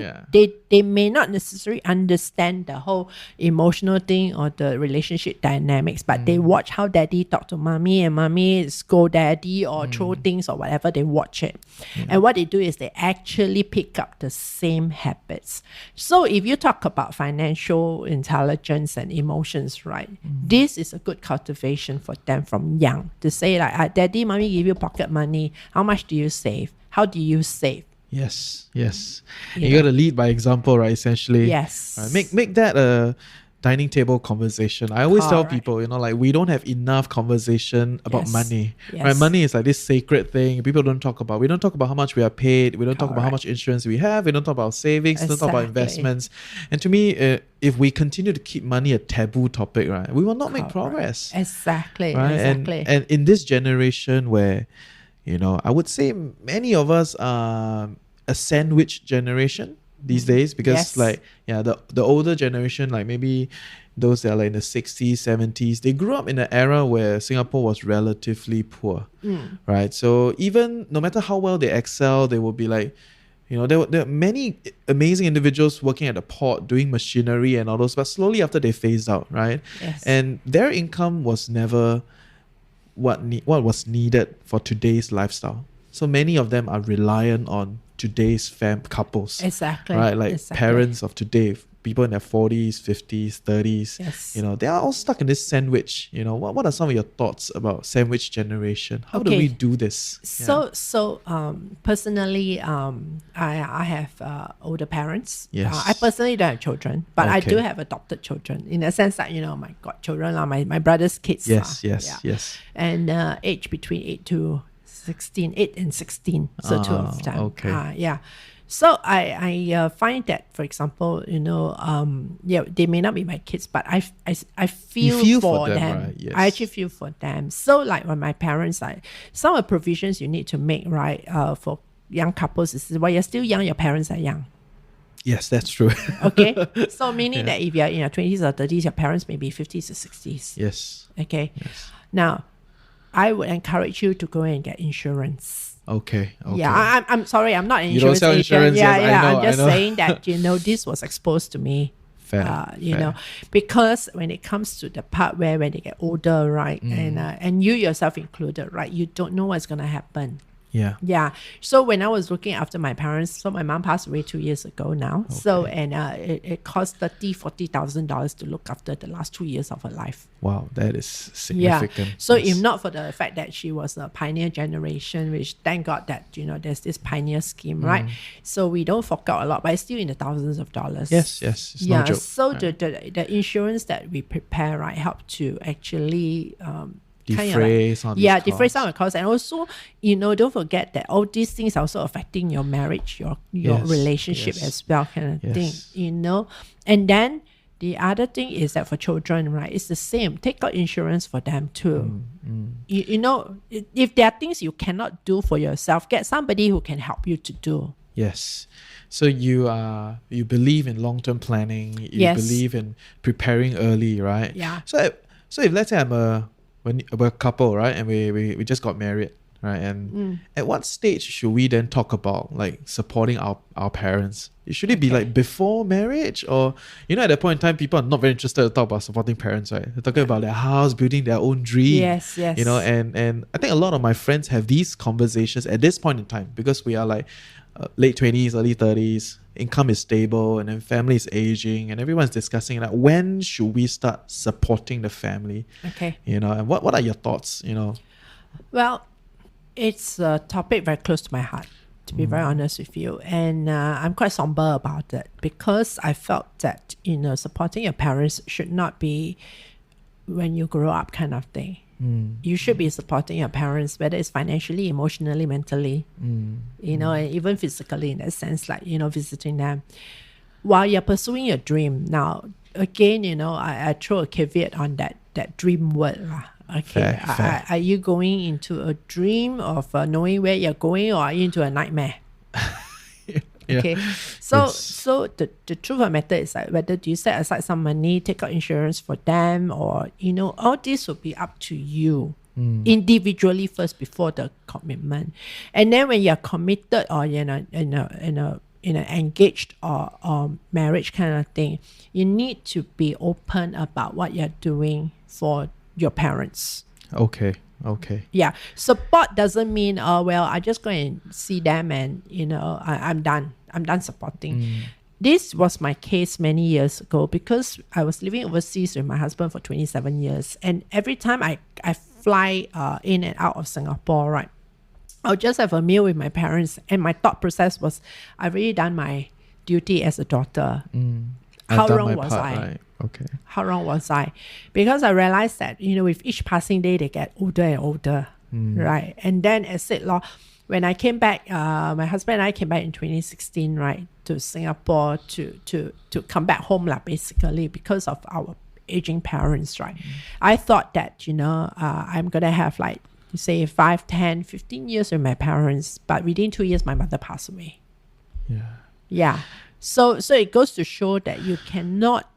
they may not necessarily understand the whole emotional thing or the relationship dynamics, but they watch how daddy talk to mommy and mommy scold daddy or throw things or whatever. They watch it, and what they do is they actually pick up the same habits. So if you talk about financial intelligence and emotions, right, this is a good cultivation for them from young to say like, daddy, mommy give you pocket money, how much do you save? How do you save? Yes. You got to lead by example, right? Essentially. Yes. Right? Make that a dining table conversation. I always tell people, like we don't have enough conversation about money. Right? Money is like this sacred thing. People don't talk about. We don't talk about how much we are paid. We don't talk about how much insurance we have. We don't talk about savings. We don't talk about investments. And to me, if we continue to keep money a taboo topic, right, we will not make progress. Exactly. Right? Exactly. And in this generation where, I would say many of us are a sandwich generation these days, because the older generation, like maybe those that are like in the 60s, 70s, they grew up in an era where Singapore was relatively poor, right? So even no matter how well they excel, they will be like, You know, there are many amazing individuals working at the port, doing machinery and all those, but slowly after they phased out, right? Yes. And their income was never what was needed for today's lifestyle. So many of them are reliant on today's couples. Exactly. Right? Like exactly. parents of today, people in their 40s, 50s, 30s. Yes. You know, they are all stuck in this sandwich. You know, what are some of your thoughts about sandwich generation? How do we do this? So personally, I have older parents. Yes. I personally don't have children, but I do have adopted children in the sense that, you know, my godchildren are my brother's kids. Yes. And age between 8 and 16. So two of them. Okay. So I find that, for example, you know, they may not be my kids, but I feel for them. Right? Yes. I actually feel for them. So like when my parents, some of the provisions you need to make, right, for young couples is while you're still young, your parents are young. Yes, that's true. Okay. So meaning that if you're in your 20s or 30s, your parents may be 50s or 60s. Yes. Okay. Yes. Now, I would encourage you to go and get insurance. Okay. Yeah, I'm sorry, I'm not an you don't insurance sell agent. insurance, yes, I know, I'm just I know. saying that, you know, this was exposed to me. Fair. You know, because when it comes to the part where when they get older, right, and you yourself included, right, you don't know what's going to happen. Yeah. So when I was looking after my parents, so my mom passed away 2 years ago now. Okay. So and it cost $40,000 to look after the last 2 years of her life. Wow, that is significant. Yeah. So yes. if not for the fact that she was a pioneer generation, which thank God that, you know, there's this pioneer scheme, right? So we don't fork out a lot, but it's still in the thousands of dollars. Yes, it's no joke. So the insurance that we prepare, right, help to actually defray some of Yes. So you believe in long-term planning. You believe in preparing early, right? Yeah. So if let's say we're a couple, right, and we just got married, right, and at what stage should we then talk about like supporting our parents? Should it be like before marriage, or, you know, at that point in time people are not very interested to talk about supporting parents, right? They're talking about their house, building their own dream. Yes. You know, and I think a lot of my friends have these conversations at this point in time because we are like late 20s, early 30s. Income is stable, and then family is aging, and everyone's discussing like when should we start supporting the family? Okay. You know, and what are your thoughts? You know, well, it's a topic very close to my heart, to be very honest with you, and I'm quite somber about it because I felt that, you know, supporting your parents should not be when you grow up kind of thing. You should be supporting your parents, whether it's financially, emotionally, mentally, you know, and even physically, in that sense, like, you know, visiting them while you're pursuing your dream. Now, again, you know, I throw a caveat on that dream word. Okay, fair. Are you going into a dream of knowing where you're going, or are you into a nightmare? Okay, so the truth of the matter is like, whether do you set aside some money, take out insurance for them, or, you know, all this will be up to you individually first before the commitment. And then when you're committed, or in an engaged or marriage kind of thing, you need to be open about what you're doing for your parents. Okay. Yeah. Support doesn't mean, oh, well, I just go and see them and, you know, I'm done supporting. This was my case many years ago because I was living overseas with my husband for 27 years. And every time I fly in and out of Singapore, right, I'll just have a meal with my parents. And my thought process was, I've already done my duty as a daughter. How wrong was I? Right. Okay. How wrong was I? Because I realized that, you know, with each passing day, they get older and older, right? And then as said, when I came back, my husband and I came back in 2016, right, to Singapore to come back home, basically, because of our aging parents, right? I thought that, you know, I'm going to have like, say 5, 10, 15 years with my parents, but within 2 years, my mother passed away. Yeah. So it goes to show that you cannot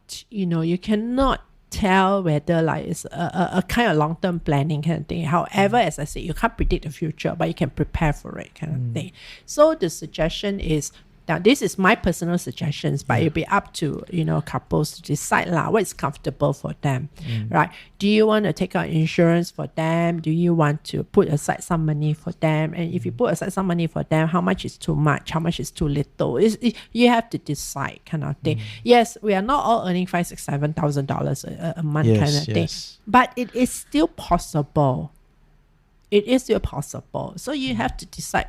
tell whether like it's a kind of long-term planning kind of thing. However, as I said, you can't predict the future, but you can prepare for it kind of thing. So the suggestion is, now this is my personal suggestions, but it'll be up to, couples to decide what is comfortable for them, right? Do you want to take out insurance for them? Do you want to put aside some money for them? And if you put aside some money for them, how much is too much? How much is too little? You have to decide kind of thing. Yes, we are not all earning $5,000, $6,000, $7,000 a month kind of thing, but it is still possible. It is still possible. So you have to decide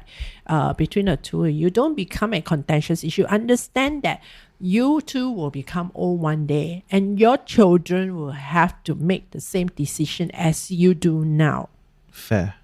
between the two. You don't become a contentious issue. Understand that you two will become old one day and your children will have to make the same decision as you do now. Fair.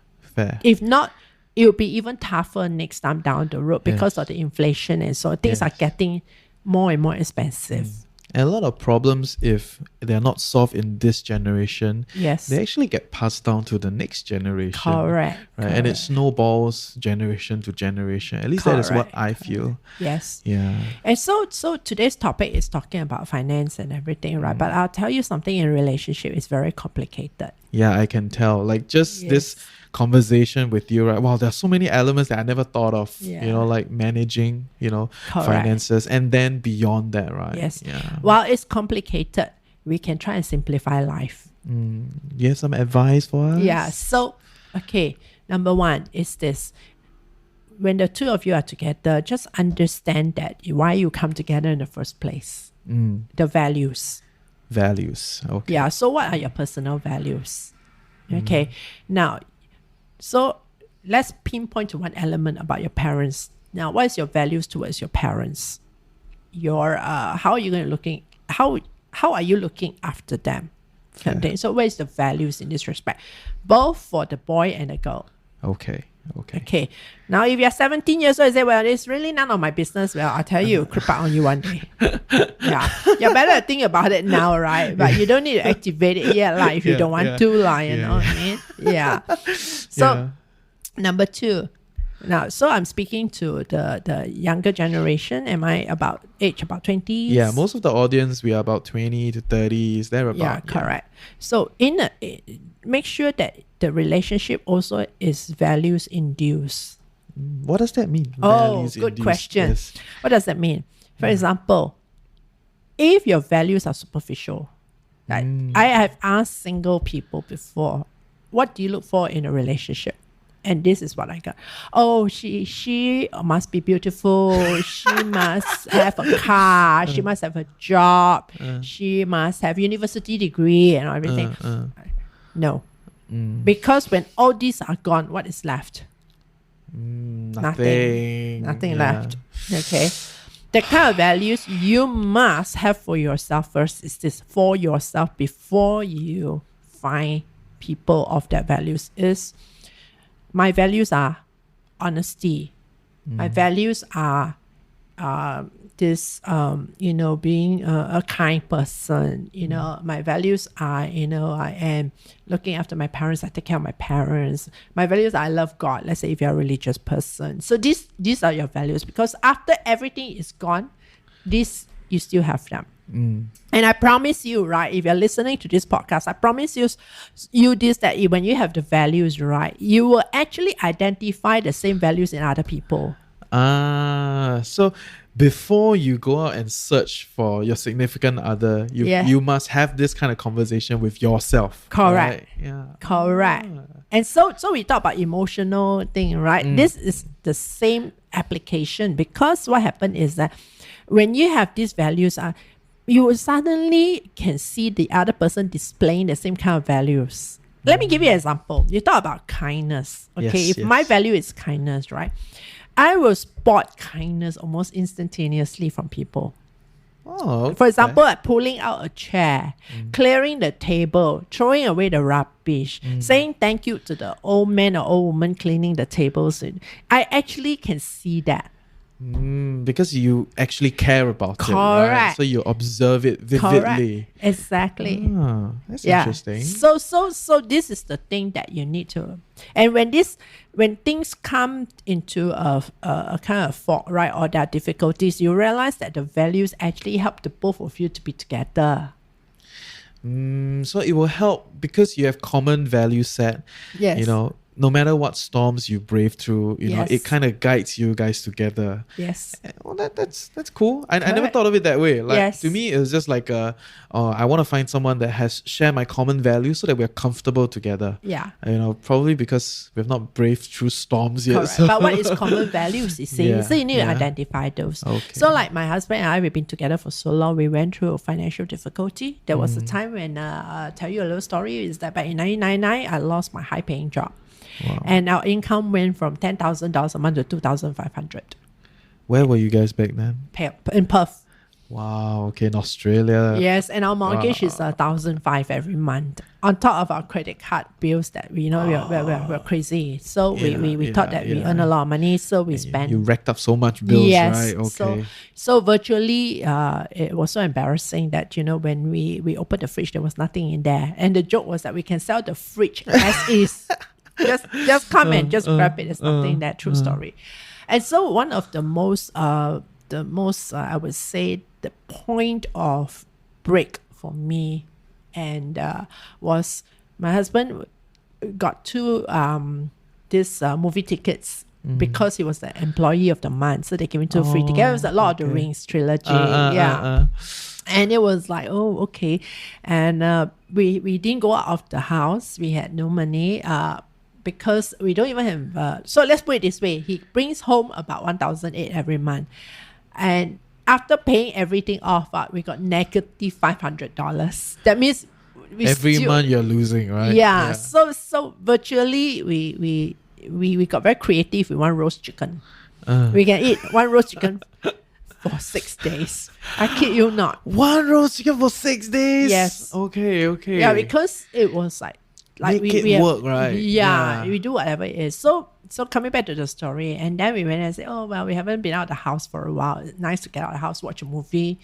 If not, it will be even tougher next time down the road because of the inflation, and so things are getting more and more expensive. And a lot of problems, if they're not solved in this generation, they actually get passed down to the next generation. Correct. Right? And it snowballs generation to generation. At least that is what I feel. Yes. Yeah. And so today's topic is talking about finance and everything, right? But I'll tell you something, in relationship is very complicated. Yeah, I can tell. Like just this conversation with you, right? Wow, there's so many elements that I never thought of, like managing, finances, and then beyond that, right? Yes. Yeah. While it's complicated, we can try and simplify life. You have some advice for us? Yeah. So, okay. Number one is this. When the two of you are together, just understand that why you come together in the first place. The values. Values. Okay. Yeah. So what are your personal values? Okay. Now, so let's pinpoint to one element about your parents. Now, what is your values towards your parents? How are you going to how are you looking after them? Okay. So where is the values in this respect? Both for the boy and the girl. Okay. Now, if you're 17 years old, you say, well, it's really none of my business. Well, I'll tell you, creep out on you one day. You better think about it now, right? But you don't need to activate it yet, if you don't want to, you know what I mean? Yeah. So, number two. Now, so I'm speaking to the younger generation. Am I about 20s? Yeah, most of the audience, we are about 20 to 30s. They're about. Yeah, correct. So make sure that the relationship also is values induced. What does that mean? Good question. Yes. What does that mean? For example, if your values are superficial, like I have asked single people before, what do you look for in a relationship? And this is what I got. Oh, she must be beautiful. She must have a car. She must have a job. She must have university degree and everything. No. Because when all these are gone, what is left? Nothing left. Okay. The kind of values you must have for yourself first is this, for yourself, before you find people of that values, is my values are honesty. My values are being a kind person. My values are, I am looking after my parents. I take care of my parents. My values are I love God. Let's say if you're a religious person. So these are your values, because after everything is gone, you still have them. And I promise you, right, if you're listening to this podcast, I promise you this, that when you have the values, right, you will actually identify the same values in other people. So before you go out and search for your significant other, you must have this kind of conversation with yourself. Correct. Right? Yeah. Correct. And so we talk about emotional thing, right? This is the same application, because what happened is that when you have these values, you suddenly can see the other person displaying the same kind of values. Let me give you an example. You talk about kindness. Okay, if my value is kindness, right? I will spot kindness almost instantaneously from people. Oh, okay. For example, like pulling out a chair, clearing the table, throwing away the rubbish, saying thank you to the old man or old woman cleaning the tables. I actually can see that. Because you actually care about Correct. it, right? So you observe it vividly. Correct. Exactly. That's interesting. So this is the thing that you need to. And when things come into a kind of fault, right, or there are difficulties, you realize that the values actually help the both of you to be together. So it will help because you have common value set. Yes. You know, no matter what storms you brave through, you know, Yes. it kind of guides you guys together. Yes. Well, that's cool. I never thought of it that way. Like Yes. to me, it was just like I want to find someone that has share my common values so that we're comfortable together. Yeah. You know, probably because we've not braved through storms yet. Correct. So. But what is common values, you see? Yeah, So you need to yeah. identify those. Okay. So like my husband and I, we've been together for so long, we went through financial difficulty. There was a time when, I'll tell you a little story, is that back in 1999, I lost my high paying job. Wow. And our income went from $10,000 a month to $2,500 Where were you guys back then? in Perth. Wow. Okay, in Australia. Yes, and our mortgage is $1,500 every month. On top of our credit card bills that we know we're crazy. So we thought that we earn a lot of money, so we spent. You racked up so much bills, Yes. right? Okay. So virtually, it was so embarrassing that, you know, when we opened the fridge, there was nothing in there. And the joke was that we can sell the fridge as is. Just come and just grab it. It's nothing that true story. And so one of the most I would say the point of break for me and was my husband got two this movie tickets because he was the employee of the month, so they gave him two free tickets. It was a Lord of the Rings trilogy. And it was like, oh, okay. And we didn't go out of the house. We had no money because we don't even have... so let's put it this way. He brings home about $1,800 every month. And after paying everything off, we got negative $500. That means... Every month you're losing, right? Yeah. So virtually, we got very creative with one roast chicken. We can eat one roast chicken for 6 days. I kid you not. One roast chicken for 6 days? Yes. Okay. Yeah, because it was like Make we it work, right? Yeah, we do whatever it is. So coming back to the story, and then we went and said, oh, well, we haven't been out of the house for a while. It's nice to get out of the house, watch a movie.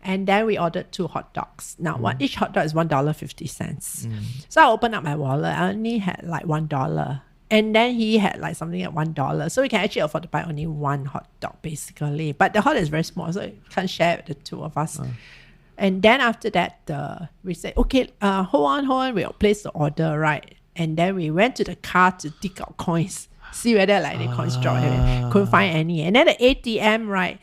And then we ordered 2 hot dogs. Now, each hot dog is $1.50. So I opened up my wallet. I only had like $1. And then he had like something at $1. So we can actually afford to buy only 1 hot dog, basically. But the hot dog is very small, so you can't share with the two of us. And then after that, we said, okay, hold on. We'll place the order, right? And then we went to the car to dig out coins, see whether like the coins dropped. Couldn't find any. And then the ATM, right,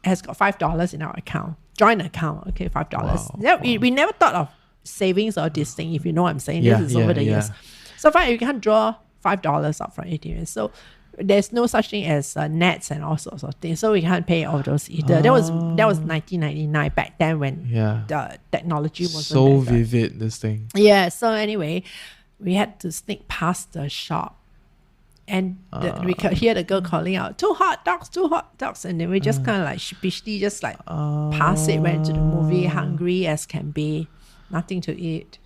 has got $5 in our account. Joint account, okay, $5. Wow. We never thought of savings or this thing, if you know what I'm saying. This is over the years. So far, you can't draw $5 out from ATM. So there's no such thing as nets and all sorts of things. So we can't pay all those either. That was 1999 back then when the technology wasn't so that good. vivid, this thing. Yeah. So anyway, we had to sneak past the shop. And we could hear the girl calling out, 2 hot dogs. And then we just kind of like sheepishly just like pass it, went to the movie, hungry as can be, nothing to eat.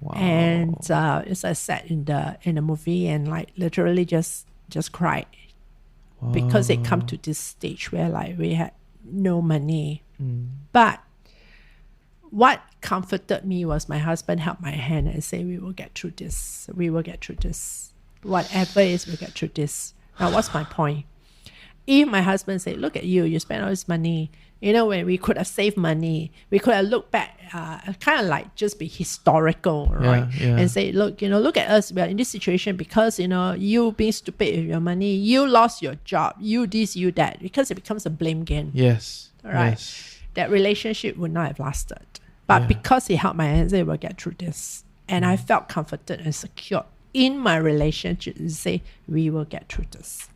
Wow. And as I sat in the movie and like literally just cried because it come to this stage where like we had no money. But what comforted me was my husband held my hand and said, we will get through this. Whatever it is, we'll get through this. Now, what's my point? If my husband said, look at you, you spend all this money, you know, when we could have saved money, we could have looked back, kind of like just be historical, right? And say, look, you know, look at us, we're in this situation because, you know, you being stupid with your money, you lost your job, you this, you that, because it becomes a blame game. Yes. Right? Yes. That relationship would not have lasted. But because he held my hand and said, we'll get through this. And I felt comforted and secure in my relationship to say, we will get through this.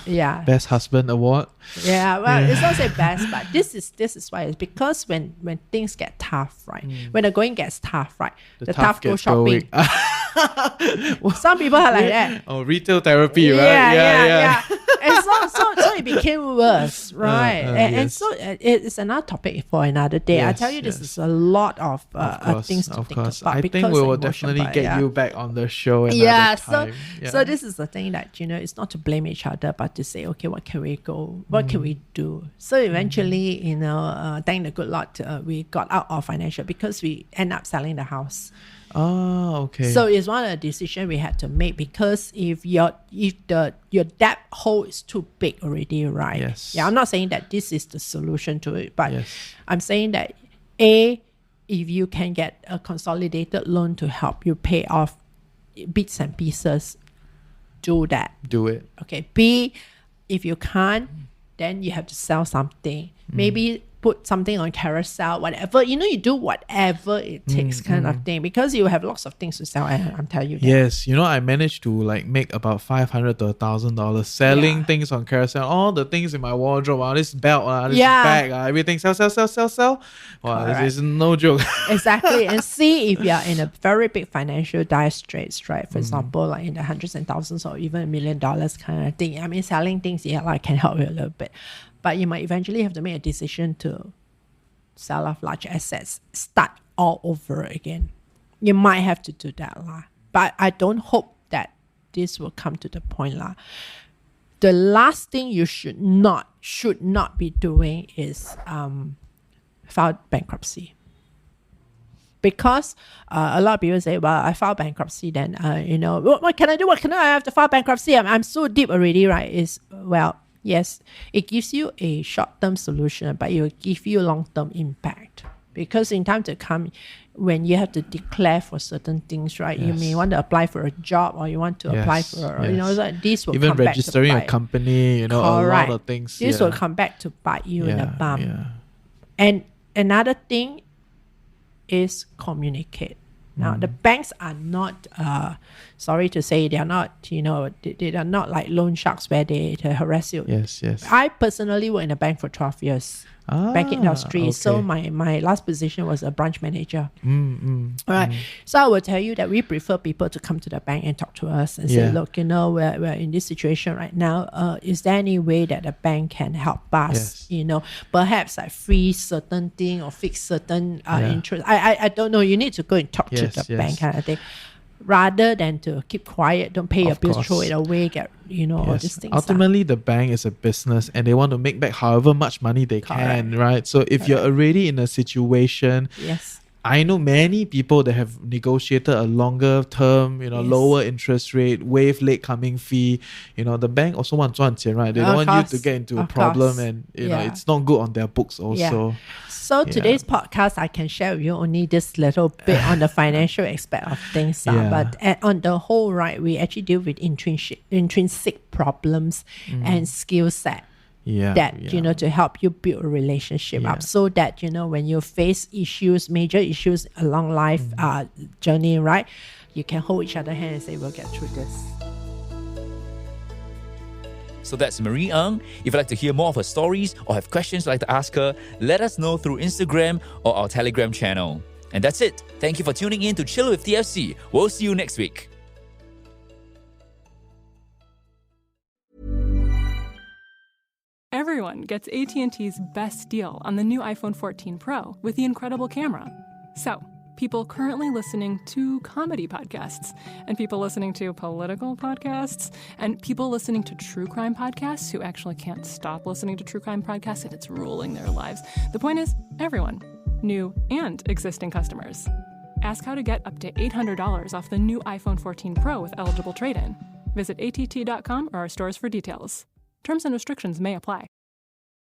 Best husband award. It's not say best, but this is why it's because when things get tough, right? When the going gets tough, right? The tough go shopping. Some people are like that. Retail therapy, right? Yeah. And so it became worse, right? And so it's another topic for another day. I tell you, this is a lot of things to think about. I think we will definitely get you back on the show another time. So this is the thing that, you know, it's not to blame each other, but to say, okay, what can we do? So eventually, you know, thank the good Lord, we got out of financial because we end up selling the house. Okay. So it's one of the decisions we had to make because if your debt hole is too big already, right? Yes. Yeah, I'm not saying that this is the solution to it, but Yes. I'm saying that A, if you can get a consolidated loan to help you pay off bits and pieces, do that. Do it. Okay. B, if you can't, then you have to sell something. Maybe put something on Carousel, whatever. You do whatever it takes kind of thing, because you have lots of things to sell. I'm telling you that. Yes, I managed to make about $500 to $1,000 selling things on Carousel. All the things in my wardrobe, this belt, this bag, everything, sell. Wow, this is no joke. Exactly. And see if you are in a very big financial dire straits, right? For example, like in the hundreds and thousands or even $1 million kind of thing. I mean, selling things, can help you a little bit. But you might eventually have to make a decision to sell off large assets, start all over again. You might have to do that. But I don't hope that this will come to the point. The last thing you should not be doing is file bankruptcy. Because a lot of people say, well, I filed bankruptcy, then, what can I do? What can I have to file bankruptcy? I'm so deep already, right? Yes, it gives you a short-term solution, but it will give you long-term impact. Because in time to come, when you have to declare for certain things, right? You may want to apply for a job, or you want to apply for, this will even come back to bite. Even registering a company, a lot of things. This will come back to bite you in the bum. Yeah. And another thing is communicate. Now, the banks are not, sorry to say, they are not, they are not like loan sharks where they harass you. Yes. I personally worked in a bank for 12 years. Bank industry. Okay. So my last position was a branch manager. All right. So I will tell you that we prefer people to come to the bank and talk to us and say, look, we're in this situation right now. Is there any way that the bank can help us? Yes. Perhaps like freeze certain thing or fix certain interest. I don't know. You need to go and talk to the bank kind of thing. Rather than to keep quiet, don't pay your bills, throw it away, get all these things. Ultimately, the bank is a business and they want to make back however much money they can, right? So if you're already in a situation, I know many people that have negotiated a longer term, lower interest rate, waive late coming fee. The bank also want 赚钱, right? They don't want you to get into a problem and it's not good on their books also. So today's podcast, I can share with you only this little bit on the financial aspect of things. But on the whole, right, we actually deal with intrinsic problems and skill set. To help you build a relationship up, so that when you face major issues along life journey, right, you can hold each other's hand and say, we'll get through this. So that's Marie Ng. If you'd like to hear more of her stories or have questions you'd like to ask her, let us know through Instagram or our Telegram channel. And that's it. Thank you for tuning in to Chill with TFC. We'll see you next week. Everyone gets AT&T's best deal on the new iPhone 14 Pro with the incredible camera. So, people currently listening to comedy podcasts, and people listening to political podcasts, and people listening to true crime podcasts who actually can't stop listening to true crime podcasts and it's ruling their lives. The point is, everyone, new and existing customers. Ask how to get up to $800 off the new iPhone 14 Pro with eligible trade-in. Visit att.com or our stores for details. Terms and restrictions may apply.